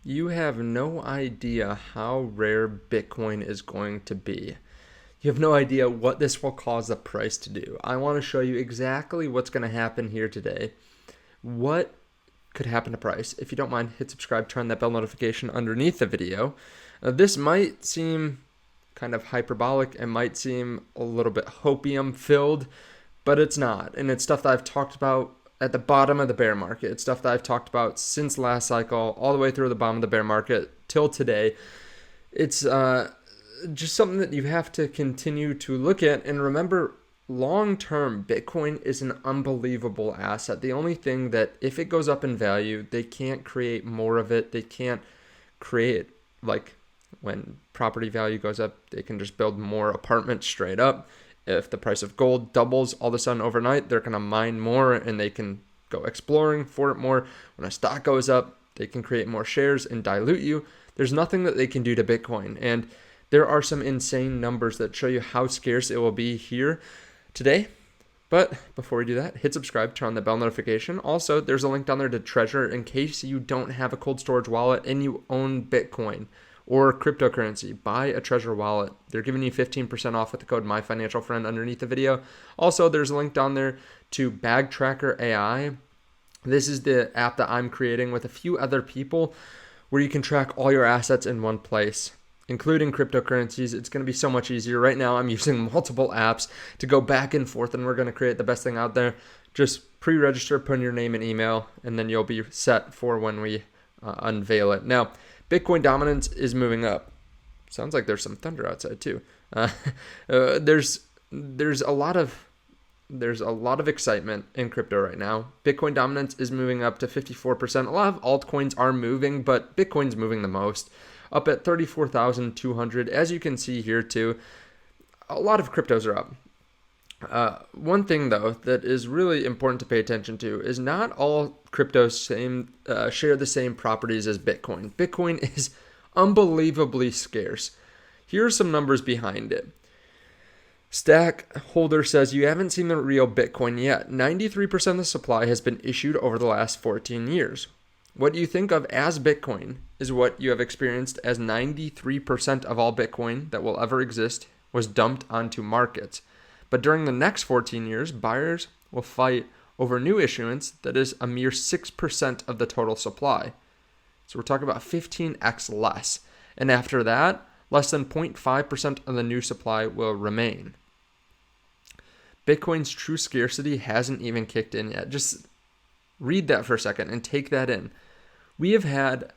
You have no idea how rare Bitcoin is going to be. You have no idea what this will cause the price to do. I want to show you exactly what's going to happen here today. What could happen to price? If you don't mind, hit subscribe, turn that bell notification underneath the video. This might seem kind of hyperbolic. It might seem a little bit hopium filled, but it's not. And it's stuff that I've talked about at the bottom of the bear market. It's stuff that I've talked about since last cycle, all the way through the bottom of the bear market till today. It's just something that you have to continue to look at. And remember, long term, Bitcoin is an unbelievable asset. The only thing that if it goes up in value, they can't create more of it. They can't create, like when property value goes up, they can just build more apartments straight up. If the price of gold doubles all of a sudden overnight, they're going to mine more and they can go exploring for it more. When a stock goes up, they can create more shares and dilute you. There's nothing that they can do to Bitcoin. And there are some insane numbers that show you how scarce it will be here today. But before we do that, hit subscribe, turn on the bell notification. Also, there's a link down there to Treasure in case you don't have a cold storage wallet and you own Bitcoin or cryptocurrency. Buy a Treasure wallet. They're giving you 15% off with the code MyFinancialFriend underneath the video. Also, there's a link down there to Bag Tracker AI. This is the app that I'm creating with a few other people where you can track all your assets in one place, including cryptocurrencies. It's going to be so much easier. Right now, I'm using multiple apps to go back and forth, and we're going to create the best thing out there. Just pre-register, put in your name and email, and then you'll be set for when we unveil it. Now, Bitcoin dominance is moving up. Sounds like there's some thunder outside too. There's a lot of excitement in crypto right now. Bitcoin dominance is moving up to 54%. A lot of altcoins are moving, but Bitcoin's moving the most, up at 34,200. As you can see here too, a lot of cryptos are up. One thing though that is really important to pay attention to is not all cryptos share the same properties as Bitcoin. Bitcoin is unbelievably scarce. Here are some numbers behind it. Stack Holder says you haven't seen the real Bitcoin yet. 93% of the supply has been issued over the last 14 years. What you think of as Bitcoin is what you have experienced as 93% of all Bitcoin that will ever exist was dumped onto markets. But during the next 14 years, buyers will fight over new issuance that is a mere 6% of the total supply. So we're talking about 15x less. And after that, less than 0.5% of the new supply will remain. Bitcoin's true scarcity hasn't even kicked in yet. Just read that for a second and take that in. We have had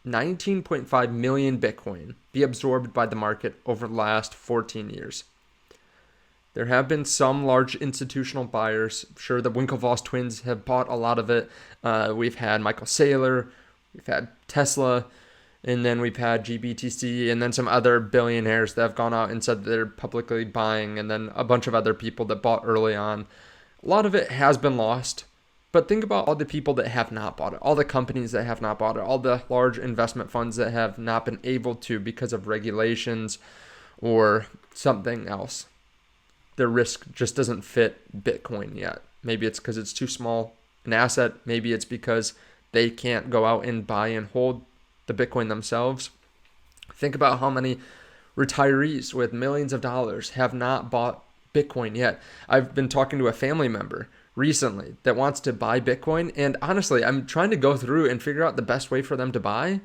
19.5 million Bitcoin be absorbed by the market over the last 14 years. There have been some large institutional buyers. Sure, the Winklevoss twins have bought a lot of it. We've had Michael Saylor, we've had Tesla, and then we've had GBTC, and then some other billionaires that have gone out and said they're publicly buying, and then a bunch of other people that bought early on. A lot of it has been lost, but think about all the people that have not bought it, all the companies that have not bought it, all the large investment funds that have not been able to because of regulations or something else. Their risk just doesn't fit Bitcoin yet. Maybe it's because it's too small an asset. Maybe it's because they can't go out and buy and hold the Bitcoin themselves. Think about how many retirees with millions of dollars have not bought Bitcoin yet. I've been talking to a family member recently that wants to buy Bitcoin, and honestly, I'm trying to go through and figure out the best way for them to buy.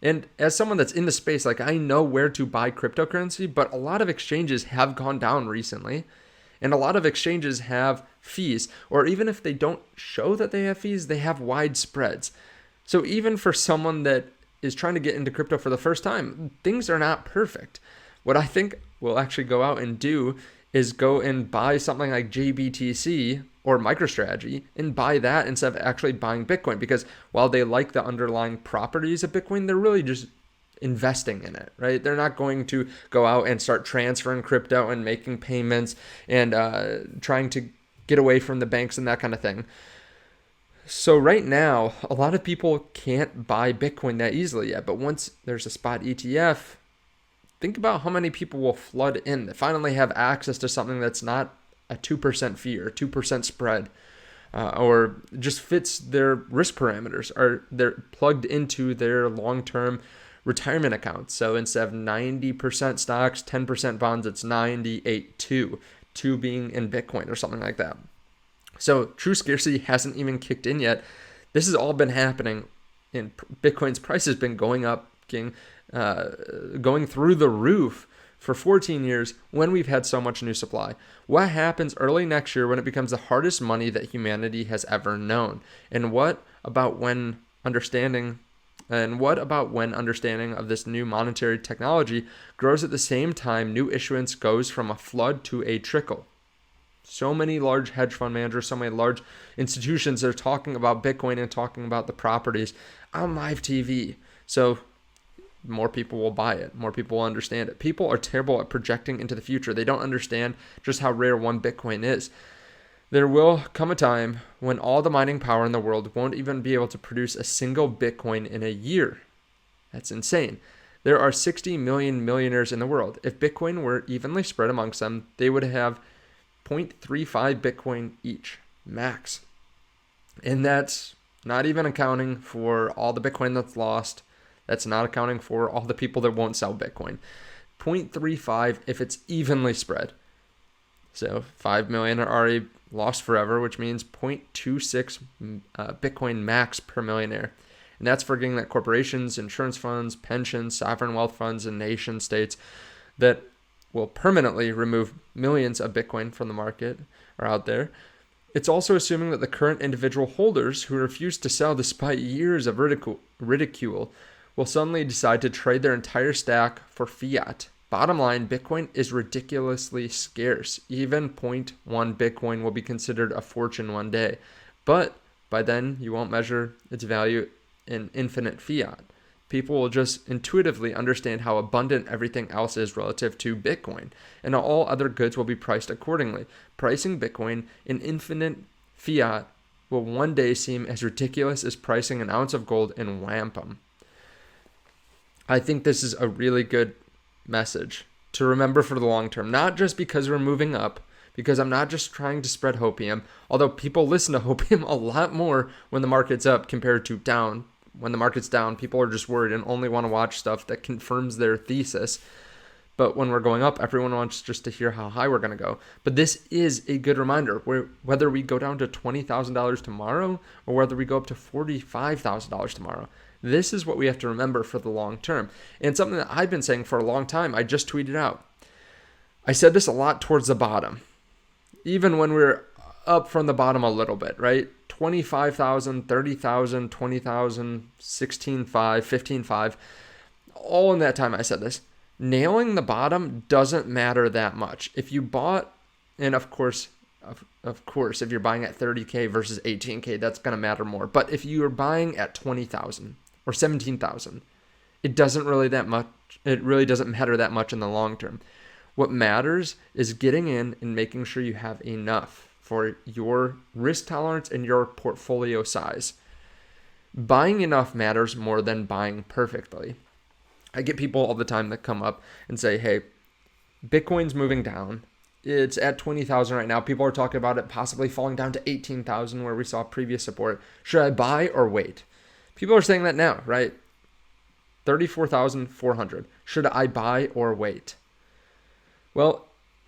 And as someone that's in the space, like I know where to buy cryptocurrency, but a lot of exchanges have gone down recently. And a lot of exchanges have fees, or even if they don't show that they have fees, they have wide spreads. So even for someone that is trying to get into crypto for the first time, things are not perfect. What I think we'll actually go out and do is go and buy something like JBTC or MicroStrategy and buy that instead of actually buying Bitcoin, because while they like the underlying properties of Bitcoin, they're really just investing in it, right? They're not going to go out and start transferring crypto and making payments and trying to get away from the banks and that kind of thing. So right now, a lot of people can't buy Bitcoin that easily yet, but once there's a spot ETF, think about how many people will flood in that finally have access to something that's not a 2% fee or 2% spread. or just fits their risk parameters, or they're plugged into their long-term retirement accounts. So instead of 90% stocks, 10% bonds, it's 98-2, 2 being in Bitcoin or something like that. So true scarcity hasn't even kicked in yet. This has all been happening, and Bitcoin's price has been going up, going through the roof for 14 years when we've had so much new supply. What happens early next year when it becomes the hardest money that humanity has ever known? And what about when understanding of this new monetary technology grows at the same time new issuance goes from a flood to a trickle? So many large hedge fund managers, so many large institutions are talking about Bitcoin and talking about the properties on live TV. So more people will buy it. More people will understand it. People are terrible at projecting into the future. They don't understand just how rare one Bitcoin is. There will come a time when all the mining power in the world won't even be able to produce a single Bitcoin in a year. That's insane. There are 60 million millionaires in the world. If Bitcoin were evenly spread amongst them, they would have 0.35 Bitcoin each, max. And that's not even accounting for all the Bitcoin that's lost. That's not accounting for all the people that won't sell Bitcoin. 0.35 if it's evenly spread. So 5 million are already lost forever, which means 0.26 Bitcoin max per millionaire. And that's forgetting that corporations, insurance funds, pensions, sovereign wealth funds, and nation states that will permanently remove millions of Bitcoin from the market are out there. It's also assuming that the current individual holders who refuse to sell despite years of ridicule will suddenly decide to trade their entire stack for fiat. Bottom line, Bitcoin is ridiculously scarce. Even 0.1 Bitcoin will be considered a fortune one day. But by then, you won't measure its value in infinite fiat. People will just intuitively understand how abundant everything else is relative to Bitcoin, and all other goods will be priced accordingly. Pricing Bitcoin in infinite fiat will one day seem as ridiculous as pricing an ounce of gold in wampum. I think this is a really good message to remember for the long term, not just because we're moving up, because I'm not just trying to spread hopium, although people listen to hopium a lot more when the market's up compared to down. When the market's down, people are just worried and only want to watch stuff that confirms their thesis. But when we're going up, everyone wants just to hear how high we're going to go. But this is a good reminder, whether we go down to $20,000 tomorrow or whether we go up to $45,000 tomorrow. This is what we have to remember for the long term. And something that I've been saying for a long time, I just tweeted out. I said this a lot towards the bottom, even when we're up from the bottom a little bit, right? 25,000, 30,000, 20,000, 16.5, 15.5. All in that time I said this. Nailing the bottom doesn't matter that much. If you bought, and of course, if you're buying at 30K versus 18K, that's going to matter more. But if you are buying at 20,000 or 17,000, it really doesn't matter that much in the long term. What matters is getting in and making sure you have enough for your risk tolerance and your portfolio size. Buying enough matters more than buying perfectly. I get people all the time that come up and say, hey, Bitcoin's moving down. It's at 20,000 right now. People are talking about it possibly falling down to 18,000 where we saw previous support. Should I buy or wait? People are saying that now, right? 34,400. Should I buy or wait? Well,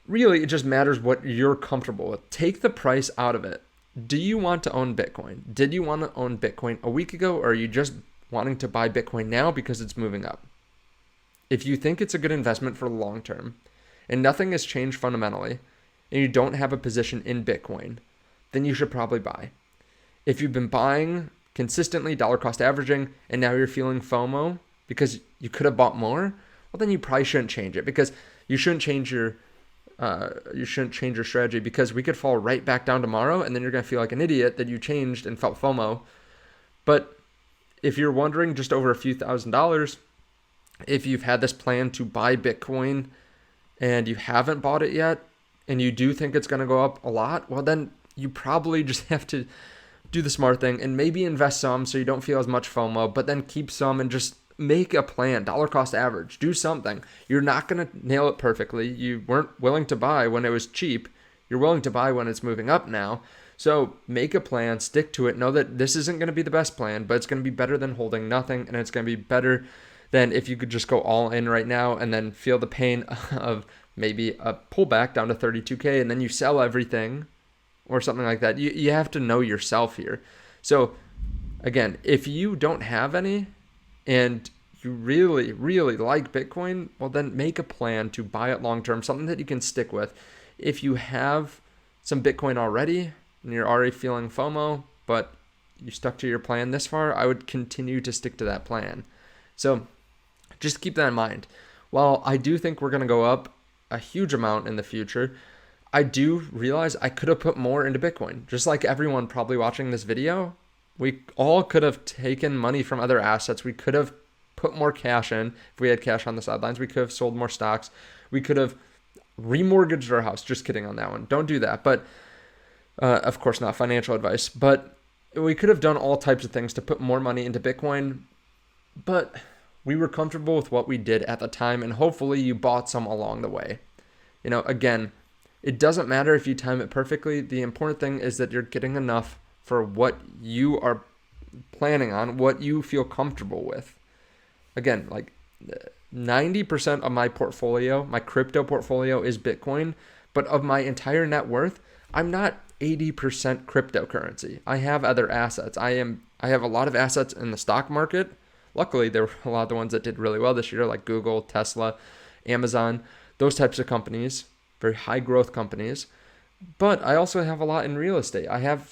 really, it just matters what you're comfortable with. Take the price out of it. Do you want to own Bitcoin? Did you want to own Bitcoin a week ago, or are you just wanting to buy Bitcoin now because it's moving up? If you think it's a good investment for the long term, and nothing has changed fundamentally, and you don't have a position in Bitcoin, then you should probably buy. If you've been buying consistently, dollar cost averaging, and now you're feeling FOMO because you could have bought more, well, then you probably shouldn't change it, because you shouldn't change your strategy, because we could fall right back down tomorrow, and then you're going to feel like an idiot that you changed and felt FOMO. But if you're wondering just over a few $1,000s, if you've had this plan to buy Bitcoin and you haven't bought it yet, and you do think it's going to go up a lot, well, then you probably just have to do the smart thing and maybe invest some so you don't feel as much FOMO, but then keep some and just make a plan, dollar cost average, do something. You're not going to nail it perfectly. You weren't willing to buy when it was cheap. You're willing to buy when it's moving up now. So make a plan, stick to it. Know that this isn't going to be the best plan, but it's going to be better than holding nothing. And it's going to be better than if you could just go all in right now and then feel the pain of maybe a pullback down to 32K and then you sell everything or something like that. You have to know yourself here. So again, if you don't have any and you really, really like Bitcoin, well, then make a plan to buy it long-term, something that you can stick with. If you have some Bitcoin already and you're already feeling FOMO, but you stuck to your plan this far, I would continue to stick to that plan. So just keep that in mind. While I do think we're going to go up a huge amount in the future, I do realize I could have put more into Bitcoin. Just like everyone probably watching this video, we all could have taken money from other assets. We could have put more cash in. If we had cash on the sidelines, we could have sold more stocks. We could have remortgaged our house. Just kidding on that one. Don't do that. But of course, not financial advice. But we could have done all types of things to put more money into Bitcoin. But we were comfortable with what we did at the time. And hopefully you bought some along the way. Again, it doesn't matter if you time it perfectly. The important thing is that you're getting enough for what you are planning on, what you feel comfortable with. Again, like 90% of my portfolio, my crypto portfolio is Bitcoin, but of my entire net worth, I'm not 80% cryptocurrency. I have other assets. I have a lot of assets in the stock market. Luckily, there were a lot of the ones that did really well this year, like Google, Tesla, Amazon, those types of companies, very high growth companies. But I also have a lot in real estate. I have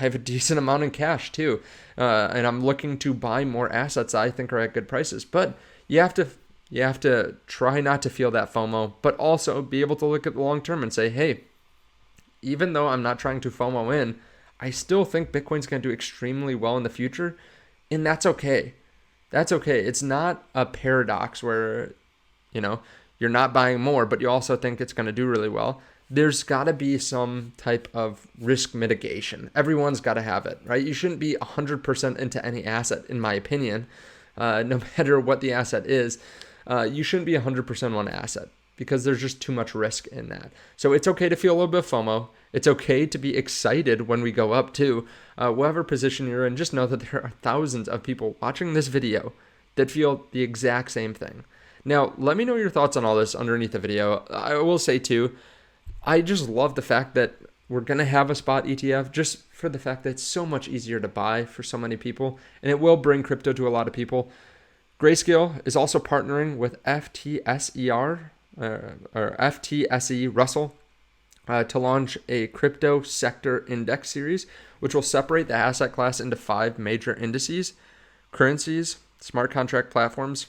a decent amount in cash too. And I'm looking to buy more assets I think are at good prices. But you have to try not to feel that FOMO, but also be able to look at the long term and say, hey, even though I'm not trying to FOMO in, I still think Bitcoin's going to do extremely well in the future. And that's okay. That's okay. It's not a paradox where, you're not buying more, but you also think it's going to do really well. There's got to be some type of risk mitigation. Everyone's got to have it, right? You shouldn't be 100% into any asset, in my opinion, no matter what the asset is. You shouldn't be 100% one asset because there's just too much risk in that. So it's okay to feel a little bit of FOMO. It's okay to be excited when we go up too. Whatever position you're in, just know that there are thousands of people watching this video that feel the exact same thing. Now, let me know your thoughts on all this underneath the video. I will say too, I just love the fact that we're going to have a spot ETF just for the fact that it's so much easier to buy for so many people, and it will bring crypto to a lot of people. Grayscale is also partnering with FTSE Russell to launch a crypto sector index series, which will separate the asset class into 5 major indices: currencies, smart contract platforms,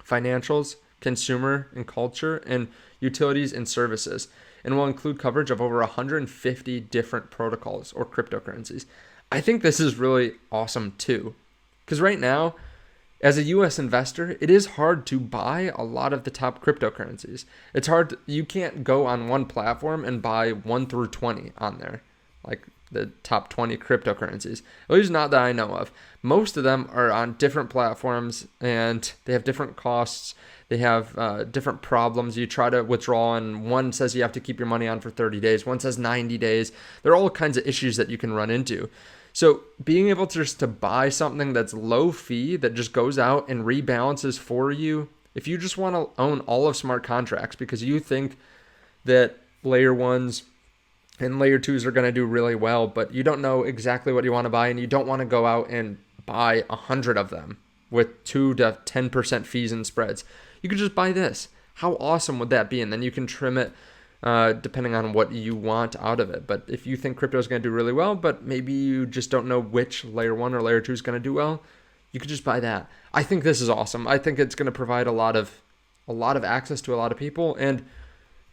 financials, consumer and culture, and utilities and services, and will include coverage of over 150 different protocols or cryptocurrencies. I think this is really awesome too, because right now, as a US investor, it is hard to buy a lot of the top cryptocurrencies. It's hard. You can't go on one platform and buy 1 through 20 on there, like the top 20 cryptocurrencies. At least not that I know of. Most of them are on different platforms and they have different costs. They have different problems. You try to withdraw and one says you have to keep your money on for 30 days. One says 90 days. There are all kinds of issues that you can run into. So being able to just to buy something that's low fee that just goes out and rebalances for you, if you just want to own all of smart contracts because you think that layer 1s and layer 2s are going to do really well, but you don't know exactly what you want to buy and you don't want to go out and buy 100 of them with 2 to 10% fees and spreads, you could just buy this. How awesome would that be? And then you can trim it depending on what you want out of it. But if you think crypto is going to do really well, but maybe you just don't know which layer 1 or layer 2 is going to do well, you could just buy that. I think this is awesome. I think it's going to provide a lot of access to a lot of people. And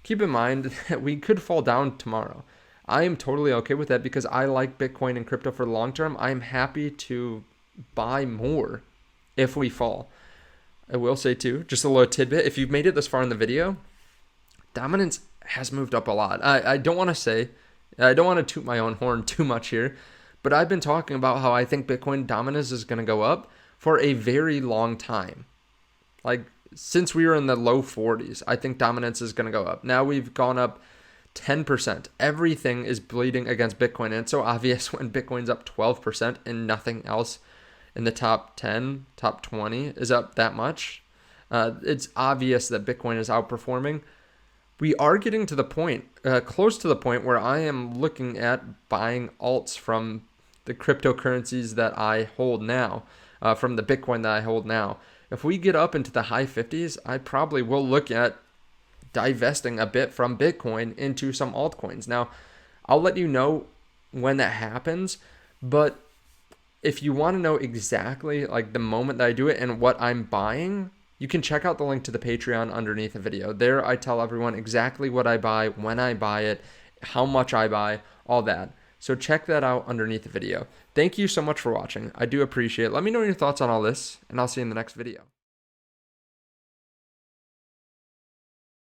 keep in mind that we could fall down tomorrow. I am totally okay with that because I like Bitcoin and crypto for the long term. I'm happy to buy more if we fall. I will say too, just a little tidbit, if you've made it this far in the video, dominance has moved up a lot. I don't want to toot my own horn too much here, but I've been talking about how I think Bitcoin dominance is going to go up for a very long time. Like since we were in the low 40s, I think dominance is going to go up. Now we've gone up 10%. Everything is bleeding against Bitcoin. And it's so obvious when Bitcoin's up 12% and nothing else in the top 10, top 20 is up that much. It's obvious that Bitcoin is outperforming. We are getting to the point, close to the point where I am looking at buying alts from the cryptocurrencies that I hold now, from the Bitcoin that I hold now. If we get up into the high 50s, I probably will look at divesting a bit from Bitcoin into some altcoins. Now, I'll let you know when that happens, but if you want to know exactly like the moment that I do it and what I'm buying, you can check out the link to the Patreon underneath the video. There I tell everyone exactly what I buy, when I buy it, how much I buy, all that. So check that out underneath the video. Thank you so much for watching. I do appreciate it. Let me know your thoughts on all this, and I'll see you in the next video.